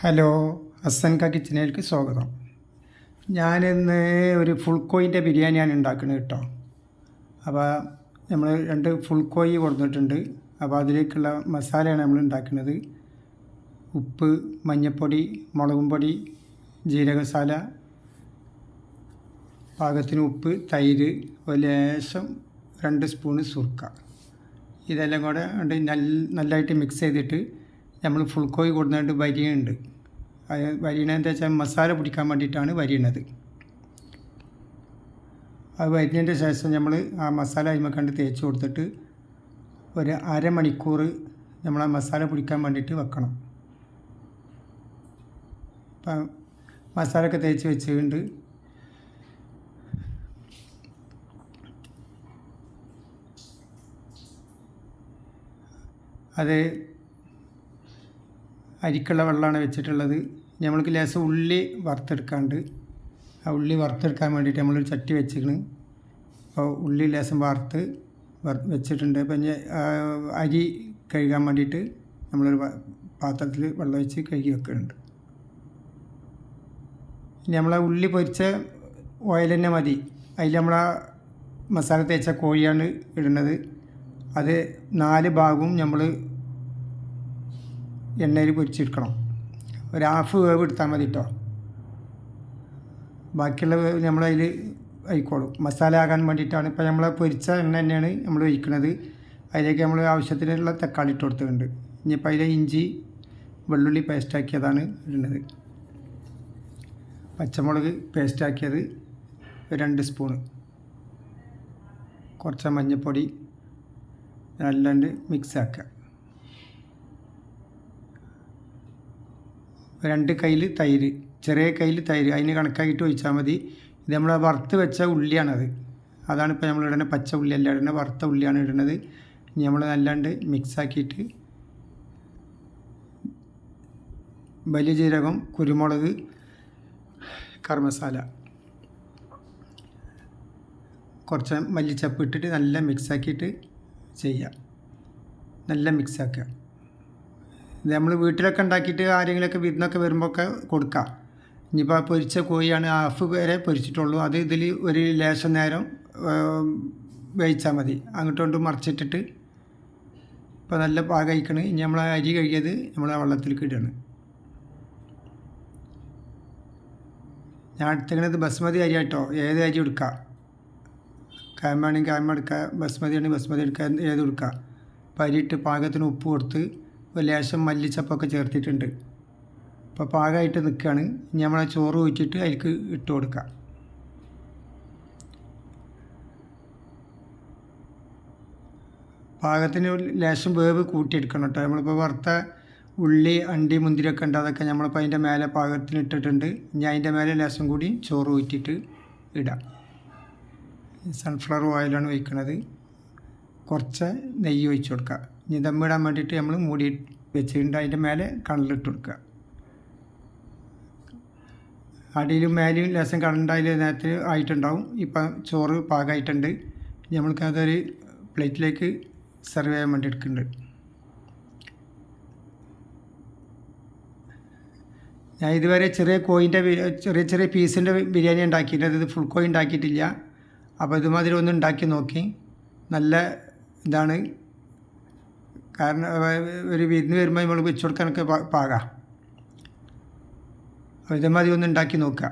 Hello, ഹസൻക കിച്ചണിലേക്ക് സ്വാഗതം. ഞാനിന്ന് ഒരു ഫുൾ കോയിൻ്റെ ബിരിയാണിയാണ് ഉണ്ടാക്കുന്നത് കേട്ടോ. അപ്പോൾ നമ്മൾ 2 ഫുൾ കോയി കൊടുത്തിട്ടുണ്ട്. അപ്പോൾ അതിലേക്കുള്ള മസാലയാണ് നമ്മൾ ഉണ്ടാക്കുന്നത്. ഉപ്പ്, മഞ്ഞൾപ്പൊടി, മുളകും പൊടി, ജീരക മസാല, പാകത്തിന് ഉപ്പ്, തൈര്, ഒരു ലേശം 2 സ്പൂണ് സുർക്ക. ഇതെല്ലാം കൂടെ നല്ലതായിട്ട് മിക്സ് ചെയ്തിട്ട് നമ്മൾ ഫുൾ കോഴി കൊടുത്തിട്ട് വരിയുണ്ട്. വരിയണെന്താ വെച്ചാൽ മസാല പിടിക്കാൻ വേണ്ടിയിട്ടാണ് വരിയണത്. അത് വരിഞ്ഞതിൻ്റെ ശേഷം നമ്മൾ ആ മസാല അതിന്മേൽ കണ്ട് തേച്ച് കൊടുത്തിട്ട് ഒരു അരമണിക്കൂർ നമ്മൾ ആ മസാല പിടിക്കാൻ വേണ്ടിയിട്ട് വെക്കണം. അപ്പം മസാലയൊക്കെ തേച്ച് വെച്ചുകൊണ്ട് അത് അരിക്കുള്ള വെള്ളമാണ് വെച്ചിട്ടുള്ളത്. നമ്മൾക്ക് ലേശം ഉള്ളി വറുത്തെടുക്കാണ്ട് ആ ഉള്ളി വറുത്തെടുക്കാൻ വേണ്ടിയിട്ട് നമ്മളൊരു ചട്ടി വെച്ചിരിക്കണ്. അപ്പോൾ ഉള്ളി ലേശം വെച്ചിട്ടുണ്ട്. അപ്പം അരി കഴുകാൻ വേണ്ടിയിട്ട് നമ്മളൊരു പാത്രത്തിൽ വെള്ളം വെച്ച് കഴുകി വെക്കുന്നുണ്ട്. ഇനി നമ്മളെ ഉള്ളി പൊരിച്ച ഓയിൽ തന്നെ മതി. അതിൽ നമ്മളാ മസാല തേച്ച കോഴിയാണ് ഇടുന്നത്. അത് 4 ഭാഗവും നമ്മൾ എണ്ണയിൽ പൊരിച്ചെടുക്കണം. ഒരു ഹാഫ് വേവ് എടുത്താൽ മതി കേട്ടോ. ബാക്കിയുള്ള വേവ് നമ്മളതിൽ ഒഴിക്കോളും. മസാല ആകാൻ വേണ്ടിയിട്ടാണ്. ഇപ്പോൾ നമ്മൾ പൊരിച്ച എണ്ണ തന്നെയാണ് നമ്മൾ ഒഴിക്കുന്നത്. അതിലേക്ക് നമ്മൾ ആവശ്യത്തിനുള്ള തക്കാളി ഇട്ട് കൊടുത്തിട്ടുണ്ട്. ഇനിയിപ്പോൾ അതിൽ ഇഞ്ചി വെള്ളുള്ളി പേസ്റ്റാക്കിയതാണ് ഇടുന്നത്. പച്ചമുളക് പേസ്റ്റാക്കിയത് 2 സ്പൂണ്, കുറച്ച് മഞ്ഞൾപ്പൊടി, നല്ലാണ്ട് മിക്സാക്കുക. 2 കയ്യിൽ തൈര്, ചെറിയ കയ്യിൽ തൈര്, അതിന് കണക്കാക്കിയിട്ട് ഒഴിച്ചാൽ മതി. ഇത് നമ്മൾ വറുത്ത് വെച്ച ഉള്ളിയാണത്. അതാണ് ഇപ്പോൾ നമ്മൾ ഇടുന്നത്. പച്ച ഉള്ളിയല്ല ഇടുന്നത്, വറുത്ത ഉള്ളിയാണ് ഇടുന്നത്. ഇനി നമ്മൾ നല്ലാണ്ട് മിക്സാക്കിയിട്ട് വലിയ ജീരകം, കുരുമുളക്, കറി മസാല, കുറച്ച് മല്ലിച്ചപ്പ് ഇട്ടിട്ട് നല്ല മിക്സാക്കിയിട്ട് ചെയ്യുക. നല്ല മിക്സാക്കുക. ഇത് നമ്മൾ വീട്ടിലൊക്കെ ഉണ്ടാക്കിയിട്ട് ആരെങ്കിലുമൊക്കെ വിരുന്നൊക്കെ വരുമ്പോഴൊക്കെ കൊടുക്കാം. ഇനിയിപ്പോൾ പൊരിച്ച കോഴിയാണ്, ഹാഫ് വരെ പൊരിച്ചിട്ടുള്ളൂ. അത് ഇതിൽ ഒരു ലേശം നേരം വേവിച്ചാൽ മതി. അങ്ങോട്ടും മറിച്ചിട്ടിട്ട് ഇപ്പോൾ നല്ല പാകം കഴിക്കണം. ഇനി നമ്മൾ അരി കഴുകിയത് നമ്മൾ ആ വെള്ളത്തിലേക്ക് ഇടണം. ഞാൻ എടുത്തിരിക്കുന്നത് ബസ്മതി അരി കേട്ടോ. ഏത് അരി എടുക്കുക, കായമാണെങ്കിൽ കായമ എടുക്കുക, ബസ്മതി ആണെങ്കിൽ ബസ്മതി എടുക്കുക, ഏത് എടുക്കുക. അപ്പോൾ അരിയിട്ട് പാകത്തിന് ഉപ്പ് കൊടുത്ത് ഒരു ലേശം മല്ലിച്ചപ്പൊക്കെ ചേർത്തിട്ടുണ്ട്. അപ്പോൾ പാകമായിട്ട് നിൽക്കുകയാണ്. ഇനി നമ്മളെ ചോറ് ഊറ്റിയിട്ട് അതിലേക്ക് ഇട്ട് കൊടുക്കുക. പാകത്തിന് ലേശം വേവ് കൂട്ടിയെടുക്കണം കേട്ടോ. നമ്മളിപ്പോൾ വറുത്ത ഉള്ളി, അണ്ടി, മുന്തിരിയൊക്കെ ഉണ്ട്. അതൊക്കെ നമ്മളിപ്പോൾ അതിൻ്റെ മേലെ പാകത്തിന് ഇട്ടിട്ടുണ്ട്. ഇനി അതിൻ്റെ മേലെ ലേശം കൂടി ചോറ് ഊറ്റിയിട്ട് ഇടാം. സൺഫ്ലവർ ഓയിലാണ് ഒഴിക്കുന്നത്. കുറച്ച് നെയ്യ് ഒഴിച്ച് കൊടുക്കുക. ഇനി ദമ്മിടാൻ വേണ്ടിയിട്ട് നമ്മൾ മൂടി വെച്ചിട്ടുണ്ട്. അതിൻ്റെ മേലെ കണലിട്ട് കൊടുക്കുക. അടിയിലും മേലെയും ലേശം കണലുണ്ടായാൽ നേരത്തെ ആയിട്ടുണ്ടാവും. ഇപ്പം ചോറ് പാകമായിട്ടുണ്ട്. നമ്മൾക്കതൊരു പ്ലേറ്റിലേക്ക് സെർവ് ചെയ്യാൻ വേണ്ടി എടുക്കുന്നുണ്ട്. ഞാൻ ഇതുവരെ ചെറിയ കോയിൻ്റെ ചെറിയ പീസിൻ്റെ ബിരിയാണി ഉണ്ടാക്കിയിട്ടുണ്ട്. ഇത് ഫുൾ കോയി ഉണ്ടാക്കിയിട്ടില്ല. അപ്പോൾ ഇതുമാതിരി ഒന്ന് ഉണ്ടാക്കി നോക്കി. നല്ല ഇതാണ്. കാരണം ഒരു വിരുന്ന് വരുമ്പോൾ നമ്മൾ വെച്ച് കൊടുക്കാനൊക്കെ പാകാം. അപ്പോൾ ഇതേമാതിരി ഒന്ന് ഉണ്ടാക്കി നോക്കുക.